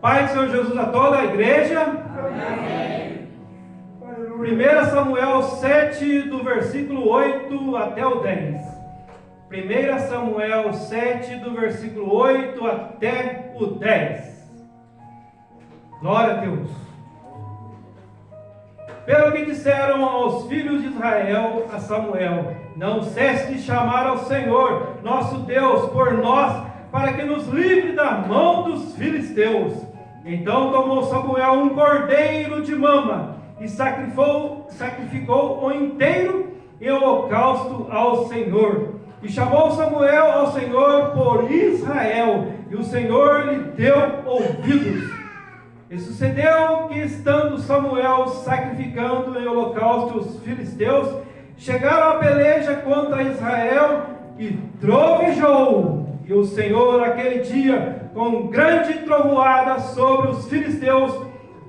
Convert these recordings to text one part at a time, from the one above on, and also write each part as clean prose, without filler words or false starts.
Pai do Senhor Jesus a toda a igreja. Amém. 1 Samuel 7, do versículo 8 até o 10. 1 Samuel 7, do versículo 8 até o 10. Glória a Deus. Pelo que disseram aos filhos de Israel a Samuel: não cesse de chamar ao Senhor, nosso Deus, por nós, para que nos livre da mão dos filisteus. Então tomou Samuel um cordeiro de mama e sacrificou-o inteiro em holocausto ao Senhor. E chamou Samuel ao Senhor por Israel, e o Senhor lhe deu ouvidos. E sucedeu que, estando Samuel sacrificando em holocausto os filisteus, chegaram à peleja contra Israel e trovejou. E o Senhor, aquele dia, com grande trovoada sobre os filisteus,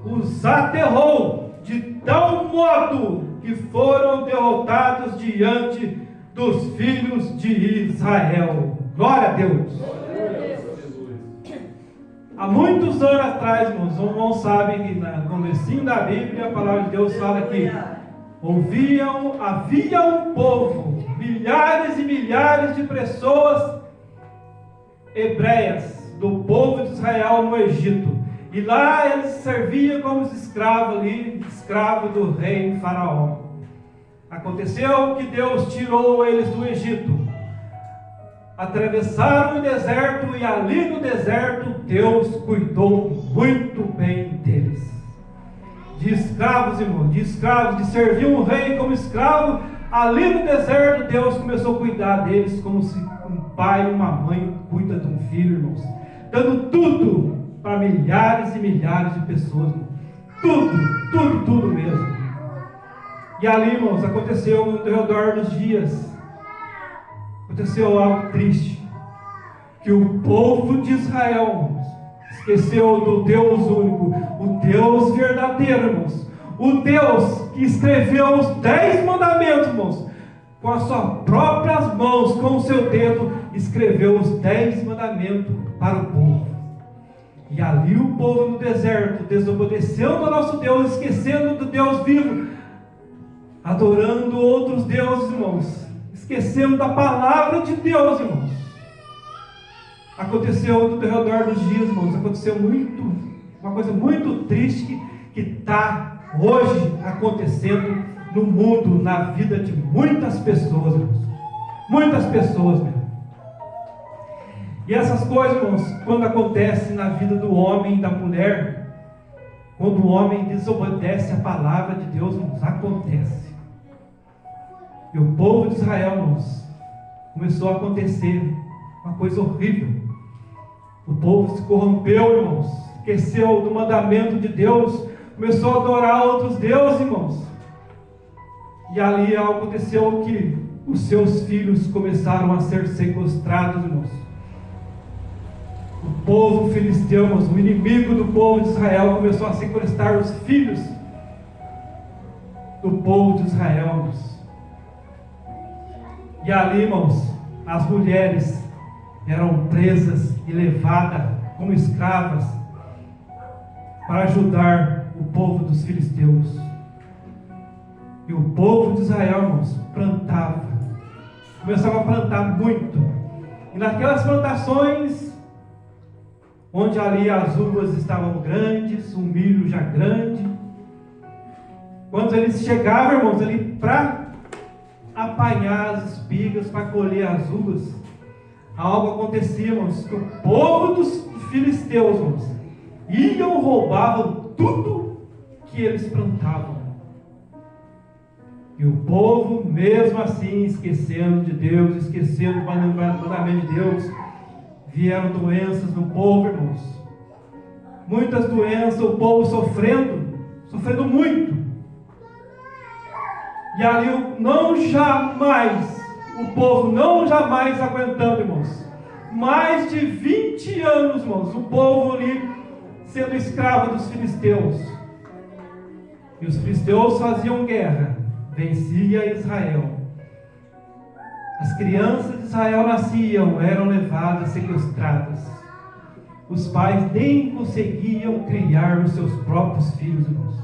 os aterrou, de tal modo que foram derrotados diante dos filhos de Israel. Glória a Deus! Há muitos anos atrás, irmãos, os irmãos sabem que no comecinho da Bíblia, a palavra de Deus fala que havia um povo, milhares e milhares de pessoas hebreias, do povo de Israel no Egito. E lá eles serviam como escravos do rei Faraó. Aconteceu que Deus tirou eles do Egito. Atravessaram o deserto e ali no deserto Deus cuidou muito bem deles. De escravos, irmão, de servir um rei como escravo, ali no deserto Deus começou a cuidar deles como se um pai e uma mãe cuida de um filho, irmãos, dando tudo para milhares e milhares de pessoas, irmão. Tudo mesmo. E ali, irmãos, aconteceu no redor dos dias, aconteceu algo triste, que o povo de Israel, irmãos, esqueceu do Deus único, o Deus verdadeiro, irmãos, o Deus que escreveu os 10 mandamentos, irmãos, com as suas próprias mãos, com o seu dedo, escreveu os 10 mandamentos para o povo. E ali o povo no deserto, desobedecendo ao nosso Deus, esquecendo do Deus vivo, adorando outros deuses, irmãos, esquecendo da palavra de Deus, irmãos. Aconteceu no redor dos dias, irmãos, aconteceu uma coisa muito triste que está hoje acontecendo no mundo, na vida de muitas pessoas, irmãos. Muitas pessoas, mesmo. E essas coisas, irmãos, quando acontecem na vida do homem e da mulher, quando o homem desobedece a palavra de Deus, irmãos, acontece. E o povo de Israel, irmãos, começou a acontecer uma coisa horrível. O povo se corrompeu, irmãos, esqueceu do mandamento de Deus, começou a adorar outros deuses, irmãos. E ali aconteceu que os seus filhos começaram a ser sequestrados, irmãos. O povo filisteu, irmãos, o inimigo do povo de Israel, começou a sequestrar os filhos do povo de Israel, irmãos. E ali, irmãos, as mulheres eram presas e levadas como escravas para ajudar o povo dos filisteus. E o povo de Israel, irmãos, plantava, começava a plantar muito. E naquelas plantações, onde ali as uvas estavam grandes, o milho já grande, quando eles chegavam, irmãos, ali para apanhar as espigas, para colher as uvas, algo acontecia, irmãos, que o povo dos filisteus, irmãos, iam, roubavam tudo que eles plantavam. E o povo, mesmo assim, esquecendo de Deus, esquecendo do mandamento de Deus, vieram doenças no povo, irmãos. Muitas doenças, o povo sofrendo muito. E ali o povo não jamais aguentando, irmãos. Mais de 20 anos, irmãos, o povo ali sendo escravo dos filisteus. E os filisteus faziam guerra, vencia Israel. As crianças de Israel nasciam, eram levadas, sequestradas. os pais nem conseguiam criar os seus próprios filhos, irmãos.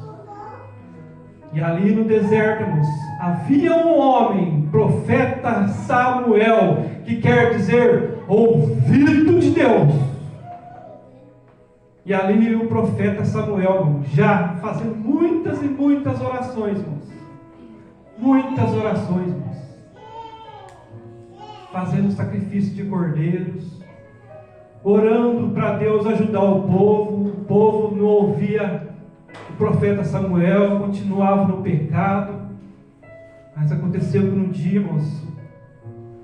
E ali no deserto, irmãos, havia um homem, profeta Samuel, que quer dizer ouvido de Deus. E ali o profeta Samuel, irmãos, já fazendo muitas e muitas orações, irmãos. Muitas orações, irmãos. Fazendo sacrifício de cordeiros, orando para Deus ajudar o povo não ouvia o profeta Samuel, continuava no pecado. Mas aconteceu que um dia, irmãos,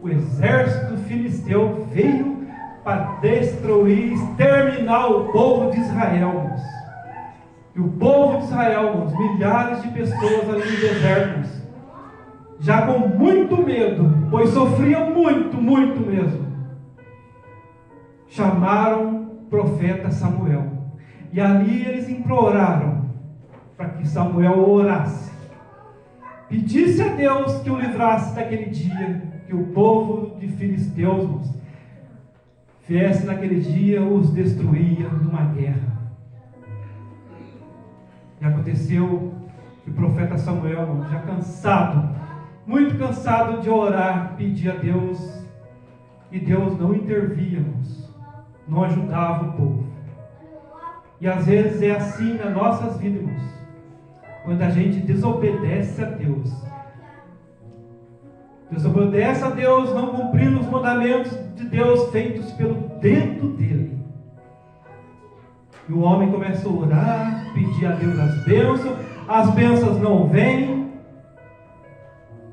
o exército filisteu veio para destruir, exterminar o povo de Israel, irmãos. E o povo de Israel, irmãos, milhares de pessoas ali no deserto, irmãos, já com muito medo, pois sofriam muito mesmo, chamaram o profeta Samuel. E ali eles imploraram para que Samuel orasse, pedisse a Deus que o livrasse daquele dia, que o povo de filisteus, irmãos, viesse naquele dia, os destruía numa guerra. E aconteceu que o profeta Samuel, irmãos, já cansado, muito cansado de orar, pedia a Deus, e Deus não intervia, irmãos, não ajudava o povo. E às vezes é assim nas nossas vidas, irmãos, quando a gente desobedece a Deus, não cumprindo os mandamentos de Deus feitos pelo dedo dele. E o homem começa a orar, pedir a Deus as bênçãos não vêm,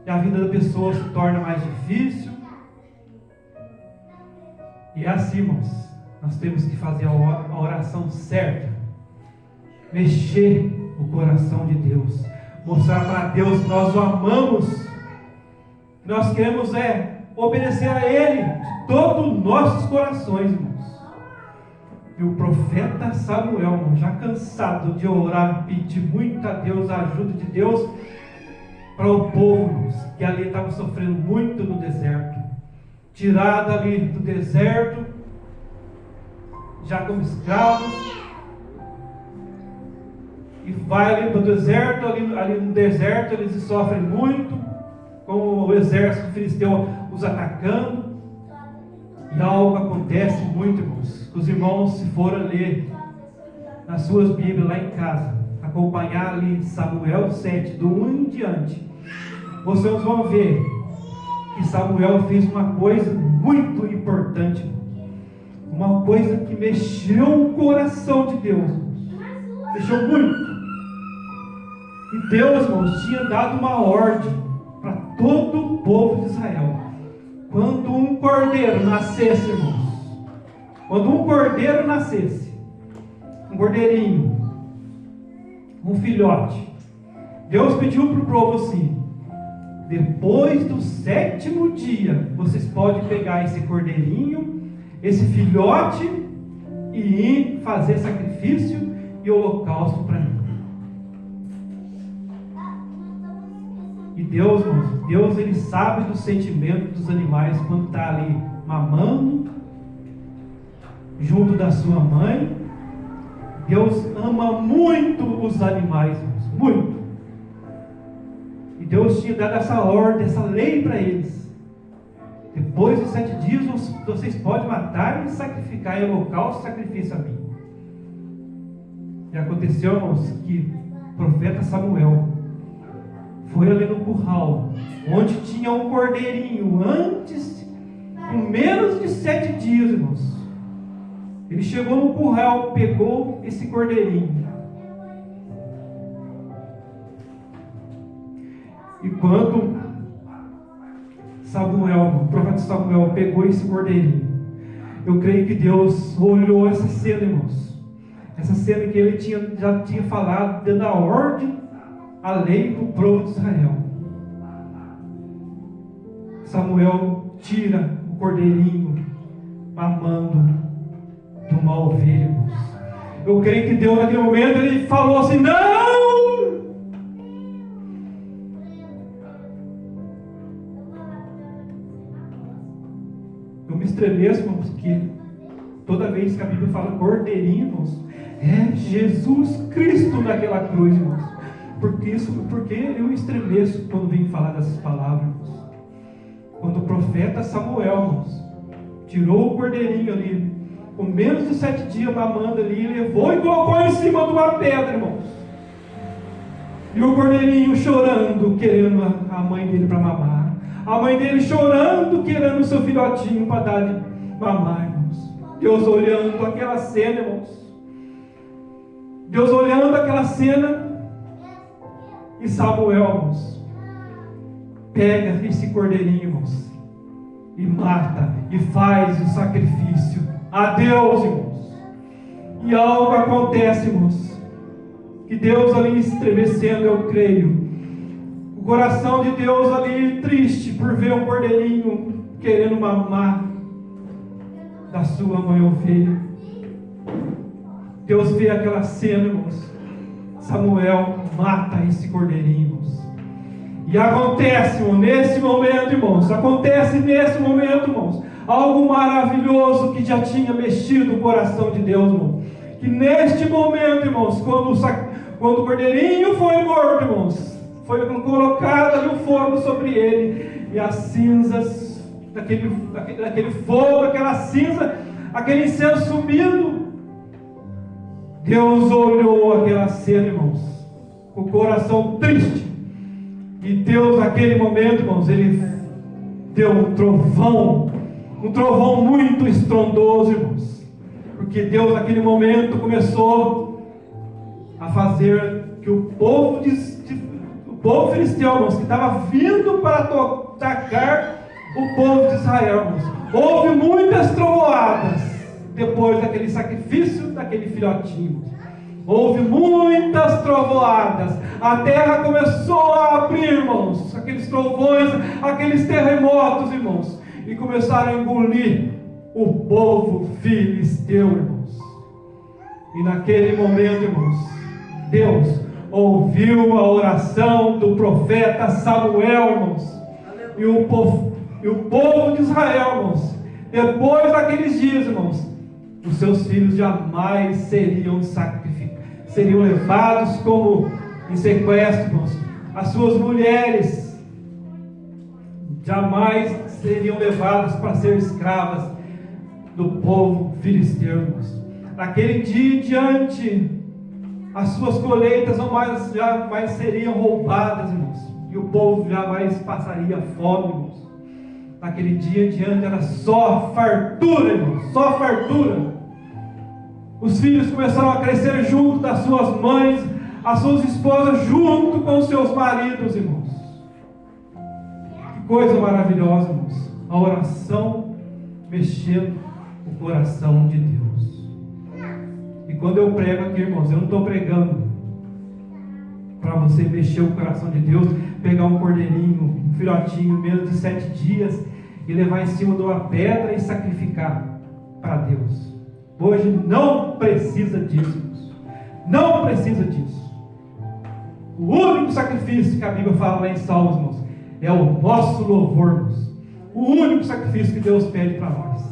e a vida da pessoa se torna mais difícil. E é assim, irmãos, nós temos que fazer a oração certa, mexer o coração de Deus, mostrar para Deus que nós o amamos, nós queremos obedecer a Ele de todos os nossos corações, irmãos. E o profeta Samuel, irmão, já cansado de orar, pedir muito a Deus, a ajuda de Deus para o povo, irmãos, que ali estava sofrendo muito no deserto, tirado ali do deserto, já como escravos, e vai ali para o deserto, ali no deserto eles sofrem muito, com o exército filisteu os atacando, e algo acontece muito, irmãos, que os irmãos, se forem ler nas suas Bíblias lá em casa, acompanhar ali Samuel 7, do 1 em diante, vocês vão ver que Samuel fez uma coisa muito importante, uma coisa que mexeu o coração de Deus, mexeu muito. E Deus, irmãos, tinha dado uma ordem para todo o povo de Israel: quando um cordeiro nascesse, irmãos, um cordeirinho, um filhote, Deus pediu para o povo assim: depois do 7º dia, vocês podem pegar esse cordeirinho, esse filhote, e ir fazer sacrifício e holocausto para mim. E Deus, irmãos, Deus, Ele sabe do sentimento dos animais quando está ali mamando, junto da sua mãe. Deus ama muito os animais, irmãos, muito. E Deus tinha dado essa ordem, essa lei para eles: depois dos 7 dias vocês podem matar e sacrificar em holocausto, sacrifício a mim. E aconteceu, irmãos, que o profeta Samuel foi ali no curral, onde tinha um cordeirinho, antes, com menos de 7 dias, irmãos. Ele chegou no curral, pegou esse cordeirinho, e quando o profeta Samuel pegou esse cordeirinho, eu creio que Deus olhou essa cena, irmãos, essa cena que ele já tinha falado, dando a ordem, a lei para o povo de Israel. Samuel tira o cordeirinho mamando de uma ovelha, irmãos. Eu creio que Deus naquele momento ele falou assim: não! Eu me estremeço, irmãos, que toda vez que a Bíblia fala cordeirinho, irmãos, é Jesus Cristo naquela cruz, irmãos. Porque eu estremeço quando venho falar dessas palavras, irmãos. Quando o profeta Samuel, irmãos, tirou o cordeirinho ali, com menos de 7 dias mamando ali, levou e colocou em cima de uma pedra, irmãos. E o cordeirinho chorando, querendo a mãe dele para mamar. A mãe dele chorando, querendo o seu filhotinho para dar de mamar, irmãos. Deus olhando aquela cena, irmãos. Deus olhando aquela cena. E Samuel, irmãos, pega esse cordeirinho, irmãos, e mata, e faz o sacrifício a Deus, irmãos. E algo acontece, irmãos, que Deus ali estremecendo, eu creio, o coração de Deus ali triste por ver um cordeirinho querendo mamar da sua mãe ovelha. Deus vê aquela cena, irmãos. Samuel mata esse cordeirinho, irmãos. E acontece, irmão, nesse momento, irmãos, algo maravilhoso que já tinha mexido o coração de Deus, irmão. Que neste momento, irmãos, quando o cordeirinho foi morto, irmãos, foi colocado ali o fogo sobre ele, e as cinzas daquele fogo, aquela cinza, aquele incenso subindo, Deus olhou aquela cena, irmãos, com o coração triste. E Deus, naquele momento, irmãos, Ele deu um trovão muito estrondoso, irmãos. Porque Deus, naquele momento, começou a fazer que o povo filisteu, irmãos, que estava vindo para atacar o povo de Israel, irmãos. Houve muitas trovoadas depois daquele sacrifício daquele filhotinho. Houve muitas trovoadas. A terra começou a abrir, irmãos. Aqueles trovões, aqueles terremotos, irmãos. E começaram a engolir o povo filisteu, irmãos. E naquele momento, irmãos, Deus ouviu a oração do profeta Samuel, irmãos. E o povo de Israel, irmãos, depois daqueles dias, irmãos, os seus filhos jamais seriam sacrificados, seriam levados como em sequestro, irmãos. As suas mulheres jamais seriam levadas para ser escravas do povo filisteu, irmãos. Naquele dia em diante, as suas colheitas jamais seriam roubadas, irmãos. E o povo jamais passaria fome, irmãos. Naquele dia em diante era só fartura, irmãos, só fartura. Os filhos começaram a crescer junto das suas mães, as suas esposas junto com os seus maridos, irmãos. Que coisa maravilhosa, irmãos. A oração mexendo o coração de Deus. E quando eu prego aqui, irmãos, eu não estou pregando para você mexer o coração de Deus, pegar um cordeirinho, um filhotinho, menos de 7 dias, e levar em cima de uma pedra e sacrificar para Deus. Hoje não precisa disso, irmãos. Não precisa disso. O único sacrifício que a Bíblia fala lá em Salmos, irmãos, é o nosso louvor, irmãos. O único sacrifício que Deus pede para nós.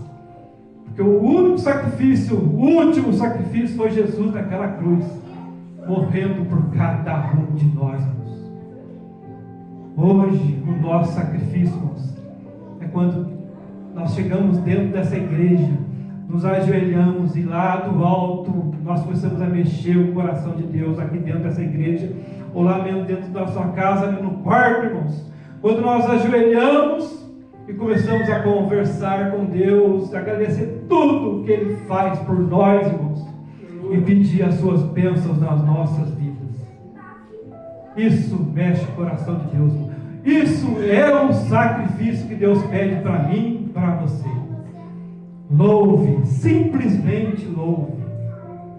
Porque o único sacrifício, o último sacrifício foi Jesus naquela cruz, morrendo por cada um de nós, irmãos. Hoje, o nosso sacrifício, irmãos, é quando nós chegamos dentro dessa igreja, nos ajoelhamos e lá do alto nós começamos a mexer o coração de Deus aqui dentro dessa igreja, ou lá mesmo dentro da sua casa, ali no quarto, irmãos. Quando nós ajoelhamos e começamos a conversar com Deus, agradecer tudo que Ele faz por nós, irmãos, e pedir as suas bênçãos nas nossas vidas. Isso mexe o coração de Deus, irmão. Isso é um sacrifício que Deus pede para mim e para você. Louve, simplesmente louve.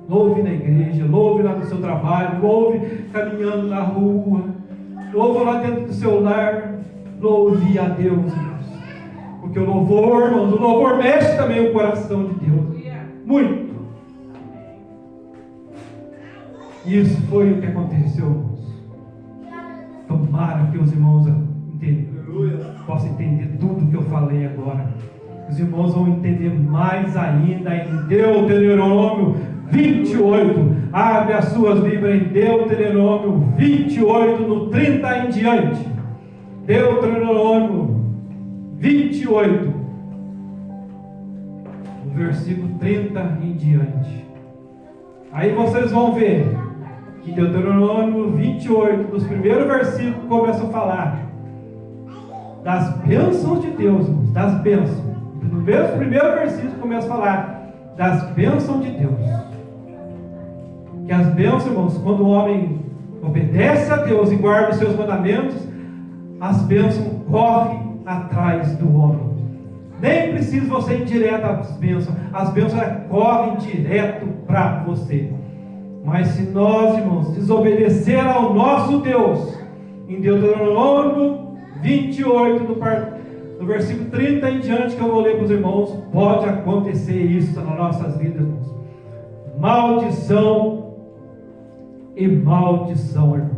Louve na igreja, louve lá no seu trabalho, louve caminhando na rua, louve lá dentro do seu lar. Louve a Deus, irmãos. Porque o louvor, irmãos, o louvor mexe também o coração de Deus. Muito. Isso foi o que aconteceu, irmãos. Tomara que os irmãos possam entender tudo que eu falei agora. Os irmãos vão entender mais ainda em Deuteronômio 28. Abre as suas Bíblias em Deuteronômio 28, no 30 em diante. Deuteronômio 28, no versículo 30 em diante. Aí vocês vão ver que Deuteronômio 28, nos primeiros versículos, começa a falar das bênçãos de Deus, das bênçãos. No primeiro versículo começa a falar das bênçãos de Deus. Que as bênçãos, irmãos, quando o homem obedece a Deus e guarda os seus mandamentos, as bênçãos correm atrás do homem. Nem precisa você ir direto às bênçãos. As bênçãos correm direto para você. Mas se nós, irmãos, desobedecer ao nosso Deus, em Deuteronômio 28, no versículo 30 em diante, que eu vou ler para os irmãos, pode acontecer isso nas nossas vidas, irmãos. Maldição e maldição, irmãos.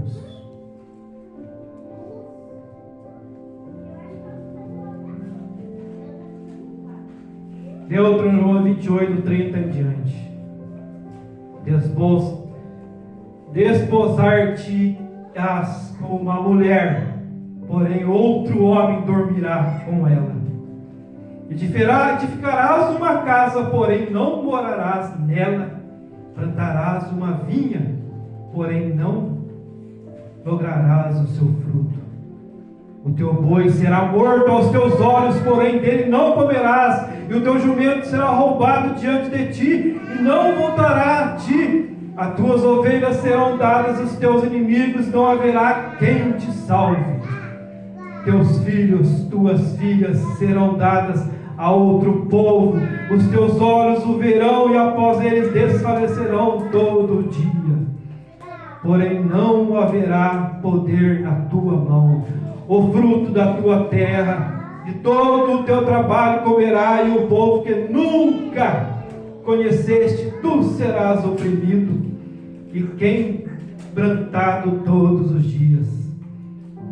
Deuteronômio 28, 30 em diante. Desposar-te-ás com uma mulher, porém outro homem dormirá com ela. Edificarás uma casa, porém não morarás nela. Plantarás uma vinha, porém não lograrás o seu fruto. O teu boi será morto aos teus olhos, porém dele não comerás. E o teu jumento será roubado diante de ti, e não voltará a ti. As tuas ovelhas serão dadas aos teus inimigos, não haverá quem te salve. Teus filhos, tuas filhas serão dadas a outro povo. Os teus olhos o verão, e após eles desfalecerão todo dia. Porém não haverá poder na tua mão. O fruto da tua terra, de todo o teu trabalho comerá, e o povo que nunca conheceste, tu serás oprimido, e quebrantado todos os dias.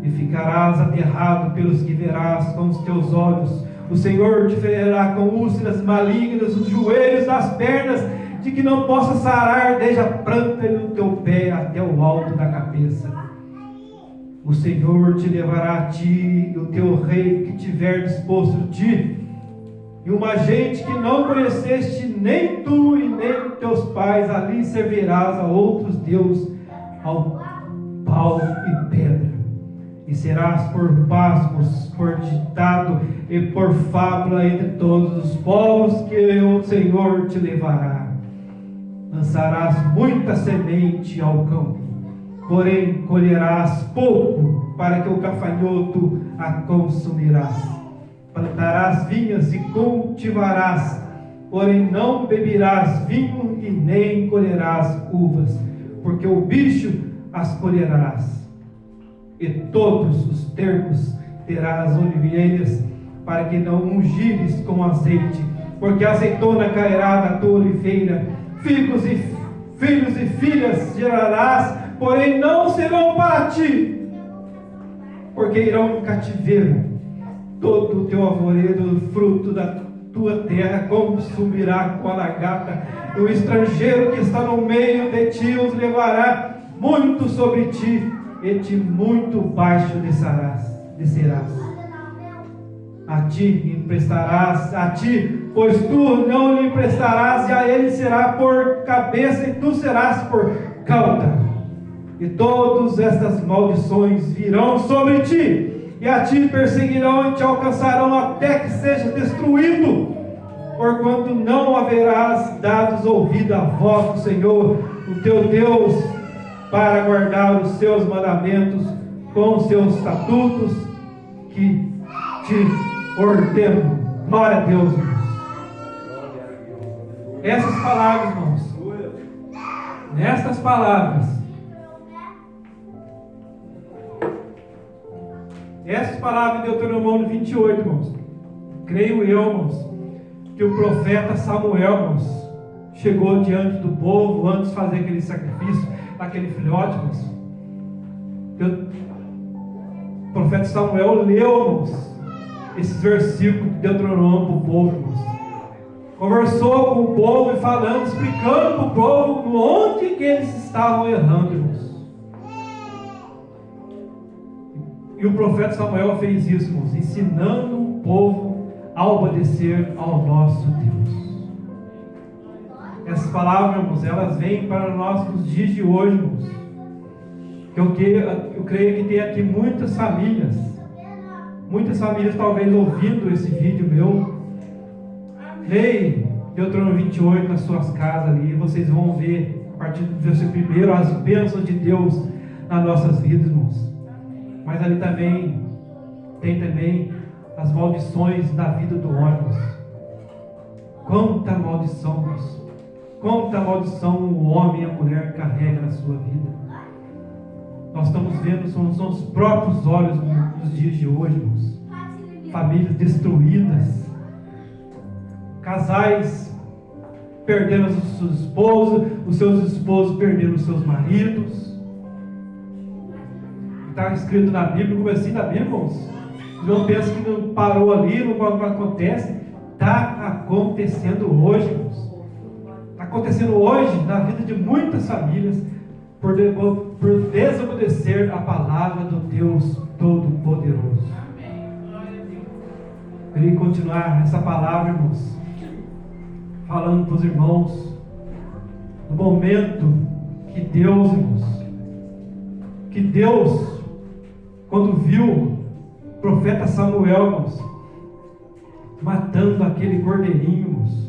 E ficarás aterrado pelos que verás com os teus olhos. O Senhor te ferirá com úlceras malignas os joelhos das pernas, de que não possa sarar desde a planta do teu pé até o alto da cabeça. O Senhor te levará a ti e o teu rei que tiver disposto de ti, e uma gente que não conheceste, nem tu e nem teus pais, ali servirás a outros deuses, ao pau e pedra. E serás por pasmos, por ditado e por fábula entre todos os povos que o Senhor te levará. Lançarás muita semente ao campo, porém colherás pouco, para que o gafanhoto a consumirás. Plantarás vinhas e cultivarás, porém não beberás vinho e nem colherás uvas, porque o bicho as colherás. E todos os termos terás oliveiras, para que não ungires com azeite, porque a azeitona cairá da tua oliveira. Figos e filhos e filhas gerarás, porém não serão para ti, porque irão em cativeiro. Todo o teu arvoredo, fruto da tua terra, consumirá com a lagarta. E o estrangeiro que está no meio de ti os levará muito sobre ti, e te muito baixo descerás. A ti emprestarás, a ti, pois tu não lhe emprestarás, e a ele será por cabeça, e tu serás por cauda. E todas estas maldições virão sobre ti, e a ti perseguirão e te alcançarão até que sejas destruído, porquanto não haverás dado ouvido à voz do Senhor, o teu Deus, para guardar os seus mandamentos com os seus estatutos que te ordeno. Glória a Deus, irmãos. Essas palavras, irmãos, nestas palavras, essas palavras de Deuteronômio 28, irmãos, creio eu, irmãos, que o profeta Samuel, irmãos, chegou diante do povo antes de fazer aquele sacrifício, aquele filhote, irmãos. O profeta Samuel leu, irmãos, esses versículos de Deuteronômio para o povo, irmãos. Conversou com o povo e falando, explicando para o povo onde que eles estavam errando, irmãos. E o profeta Samuel fez isso, irmãos, ensinando o povo a obedecer ao nosso Deus. Essas palavras, irmãos, elas vêm para nós nos dias de hoje, irmãos. Eu creio que tem aqui muitas famílias talvez ouvindo esse vídeo meu. Leia Deuteronômio 28 nas suas casas ali, vocês vão ver, a partir do versículo 1, as bênçãos de Deus nas nossas vidas, irmãos. Mas ali tem também as maldições da vida do homem. Quanta maldição, irmãos. Quanta maldição o homem e a mulher carregam na sua vida. Nós estamos vendo, são os próprios olhos nos dias de hoje, irmãos. Famílias destruídas, casais perdendo os seus esposos, os seus esposos perdendo os seus maridos. Está escrito na Bíblia, no comecinho da Bíblia, irmãos. Não pensa que não parou ali, não acontece. Está acontecendo hoje, irmãos. Está acontecendo hoje na vida de muitas famílias por desobedecer a palavra do Deus Todo-Poderoso. Queria continuar essa palavra, irmãos, falando para os irmãos no momento que Deus, irmãos, quando viu o profeta Samuel, irmãos, matando aquele cordeirinho, irmãos,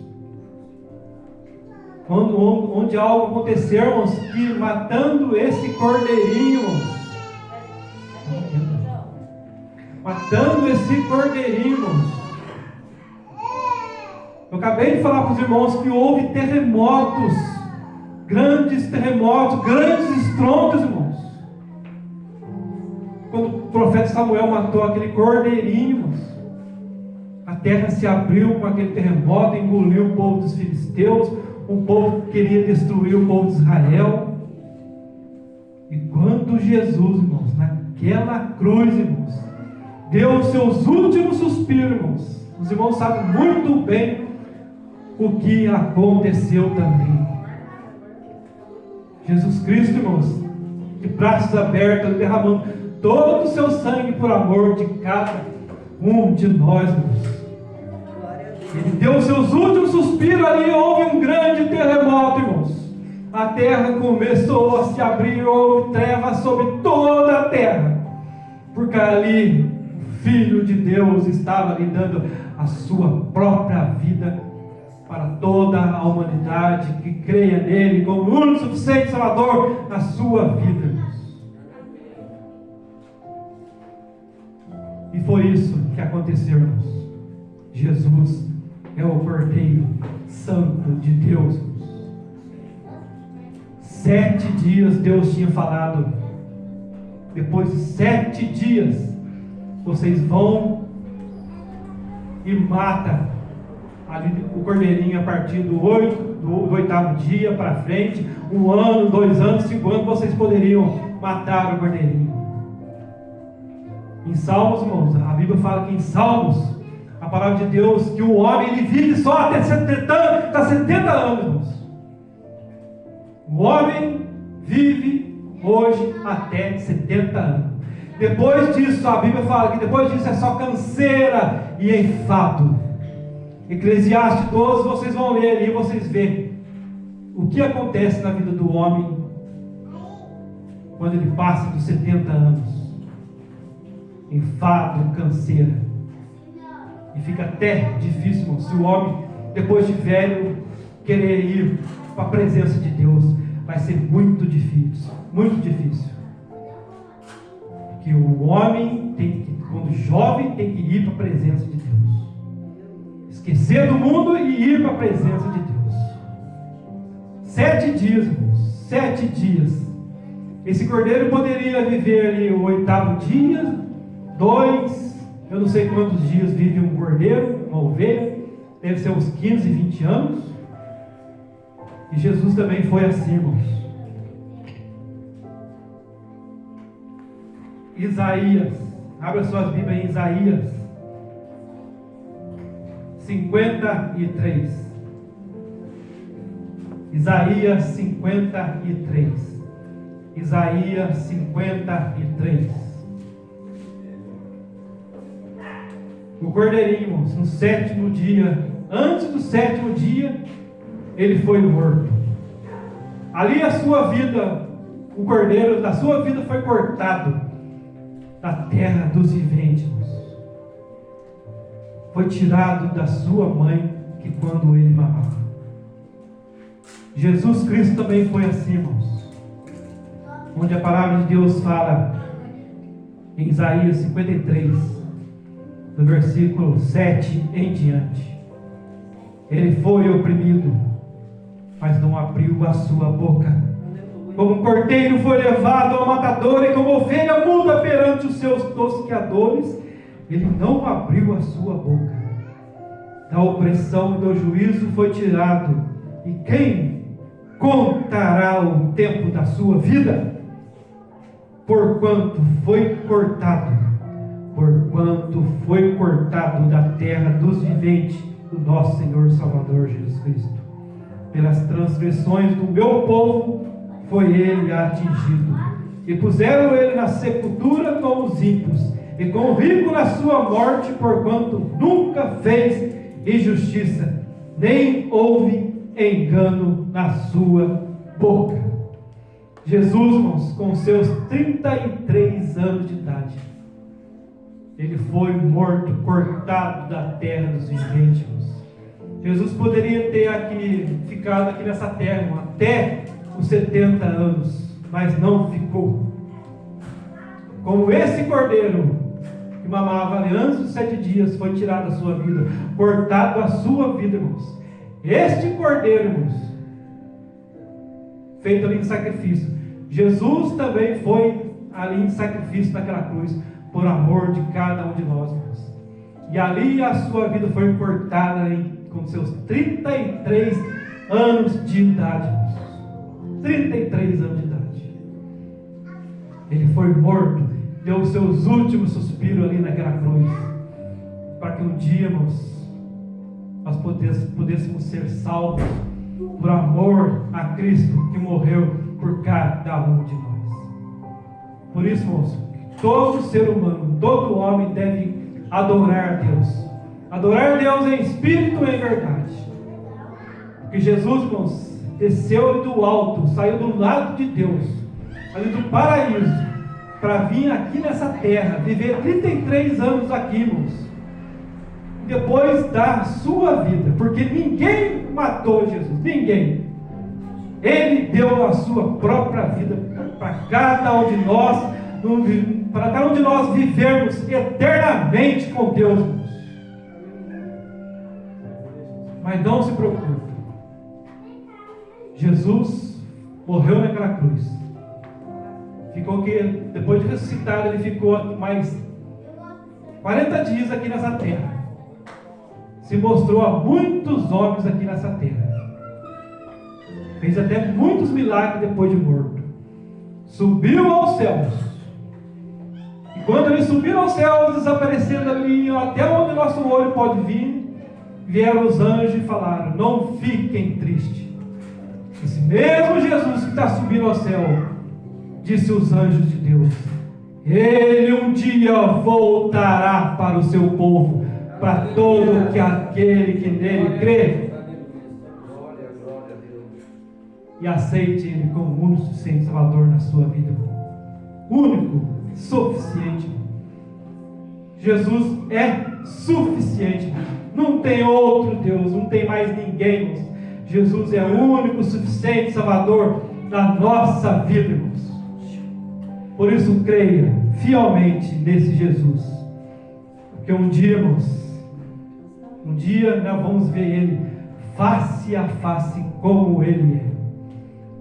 onde algo aconteceu, irmãos, que matando esse cordeirinho, irmãos, eu acabei de falar para os irmãos que houve terremotos, grandes estrondos, irmãos. Quando o profeta Samuel matou aquele cordeirinho, irmãos, a terra se abriu com aquele terremoto, engoliu o povo dos filisteus, um povo que queria destruir o povo de Israel. E quando Jesus, irmãos, naquela cruz, irmãos, deu os seus últimos suspiros, irmãos, os irmãos sabem muito bem o que aconteceu também. Jesus Cristo, irmãos, de braços abertos, derramando todo o seu sangue por amor de cada um de nós, irmãos. Ele deu os seus últimos suspiros ali, houve um grande terremoto, irmãos. A terra começou a se abrir, houve trevas sobre toda a terra, porque ali o Filho de Deus estava ali dando a sua própria vida para toda a humanidade que creia nele como o único suficiente Salvador na sua vida, irmãos. E foi isso que aconteceu, irmãos. Jesus é o Cordeiro Santo de Deus, irmãos. 7 dias Deus tinha falado. Depois de 7 dias, vocês vão e matam ali o cordeirinho a partir do 8º dia para frente, 1 ano, 2 anos, 5 anos, vocês poderiam matar o cordeirinho. Em Salmos, irmãos, a Bíblia fala que em Salmos, a palavra de Deus, que o homem ele vive só até 70 anos, irmãos. O homem vive hoje até 70 anos. Depois disso, a Bíblia fala que depois disso é só canseira e enfado. Eclesiastes 12, vocês vão ler ali, vocês vê o que acontece na vida do homem quando ele passa dos 70 anos. Enfado, canseira. E fica até difícil, irmão, se o homem, depois de velho, querer ir para a presença de Deus, vai ser muito difícil, muito difícil. Porque o homem quando jovem, tem que ir para a presença de Deus. Esquecer do mundo e ir para a presença de Deus. 7 dias, irmãos, 7 dias. Esse cordeiro poderia viver ali o 8º dia, 2, eu não sei quantos dias vive um cordeiro, uma ovelha, deve ser uns 15, 20 anos. E Jesus também foi assim, irmãos. Isaías, abra suas Bíblias em Isaías, 53. Isaías 53. Isaías 53. O cordeirinho, irmãos, no 7º dia, antes do 7º dia, ele foi morto. Ali a sua vida, o cordeiro da sua vida foi cortado da terra dos viventes. Foi tirado da sua mãe, que quando ele mamava. Jesus Cristo também foi assim, irmãos. Onde a palavra de Deus fala em Isaías 53, do versículo 7 em diante. Ele foi oprimido, mas não abriu a sua boca. Como um cordeiro foi levado ao matador, e como ovelha muda perante os seus tosqueadores, ele não abriu a sua boca. Da opressão e do juízo foi tirado. E quem contará o tempo da sua vida? Porquanto foi cortado da terra dos viventes, do nosso Senhor Salvador Jesus Cristo. Pelas transgressões do meu povo foi ele atingido, e puseram ele na sepultura com os ímpios, e com o rico na sua morte, porquanto nunca fez injustiça, nem houve engano na sua boca. Jesus, irmãos, com seus 33 anos de idade, ele foi morto, cortado da terra dos viventes. Jesus poderia ter ficado aqui nessa terra, irmão, até os 70 anos, mas não ficou. Como esse cordeiro que mamava ali antes dos 7 dias foi tirado da sua vida, cortado a sua vida, irmãos. Este cordeiro, irmãos, feito ali em sacrifício, Jesus também foi ali em sacrifício naquela cruz, por amor de cada um de nós, irmãos. E ali a sua vida foi cortada com seus 33 anos de idade, irmãos. 33 anos de idade. Ele foi morto, deu os seus últimos suspiros ali naquela cruz, para que um dia, irmãos, nós pudéssemos ser salvos por amor a Cristo, que morreu por cada um de nós. Por isso, irmãos, todo ser humano, todo homem deve adorar a Deus. Adorar a Deus em espírito e em verdade. Porque Jesus, irmãos, desceu do alto, saiu do lado de Deus, ali do paraíso, para vir aqui nessa terra, viver 33 anos aqui, irmãos. Depois da sua vida, porque ninguém matou Jesus, ninguém. Ele deu a sua própria vida para cada um de nós, para cada um de nós vivermos eternamente com Deus. Mas não se preocupe, Jesus morreu naquela cruz, ficou aqui, depois de ressuscitado, ele ficou mais 40 dias aqui nessa terra, se mostrou a muitos homens aqui nessa terra, fez até muitos milagres depois de morto, subiu aos céus. E quando ele subiu aos céus, desaparecendo ali até onde nosso olho pode vir, vieram os anjos e falaram: não fiquem tristes. Esse mesmo Jesus que está subindo ao céu, disse os anjos de Deus, ele um dia voltará para o seu povo, para todo aquele que nele crê e aceite ele como único suficiente Salvador na sua vida. Único, suficiente. Jesus é suficiente. Não tem outro Deus, não tem mais ninguém, irmãos. Jesus é o único suficiente Salvador da nossa vida, irmãos. Por isso creia fielmente nesse Jesus, porque um dia, irmãos, um dia nós vamos ver ele face a face como ele é.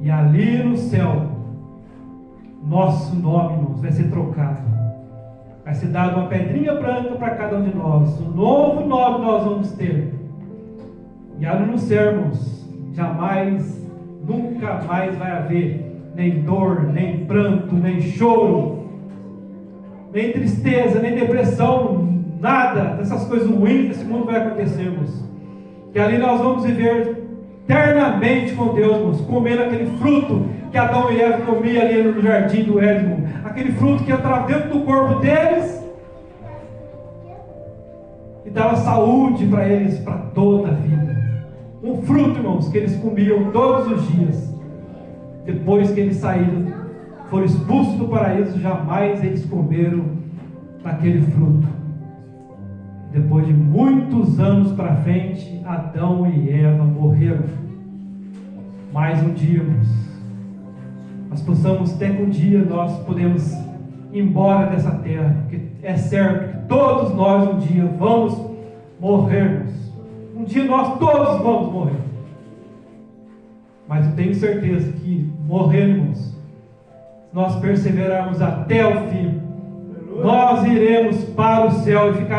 E ali no céu, nosso nome, irmãos, vai ser trocado. Vai ser dado uma pedrinha branca para cada um de nós. Um novo nome nós vamos ter. E ali no céu, irmãos, jamais, nunca mais vai haver nem dor, nem pranto, nem choro, nem tristeza, nem depressão. nada dessas coisas ruins desse mundo vai acontecer, irmãos. Que ali nós vamos viver eternamente com Deus, irmãos, comendo aquele fruto que Adão e Eva comiam ali no jardim do Éden, aquele fruto que entrava dentro do corpo deles e dava saúde para eles para toda a vida. Um fruto, irmãos, que eles comiam todos os dias. Depois que eles saíram, foram expulsos do paraíso, jamais eles comeram daquele fruto. Depois de muitos anos para frente, Adão e Eva morreram. Mais um dia, irmãos, nós possamos até que um dia nós podemos ir embora dessa terra, porque é certo que todos nós um dia vamos morrermos. Um dia nós todos vamos morrer. Mas eu tenho certeza que morrermos, se nós perseverarmos até o fim, nós iremos para o céu e ficaremos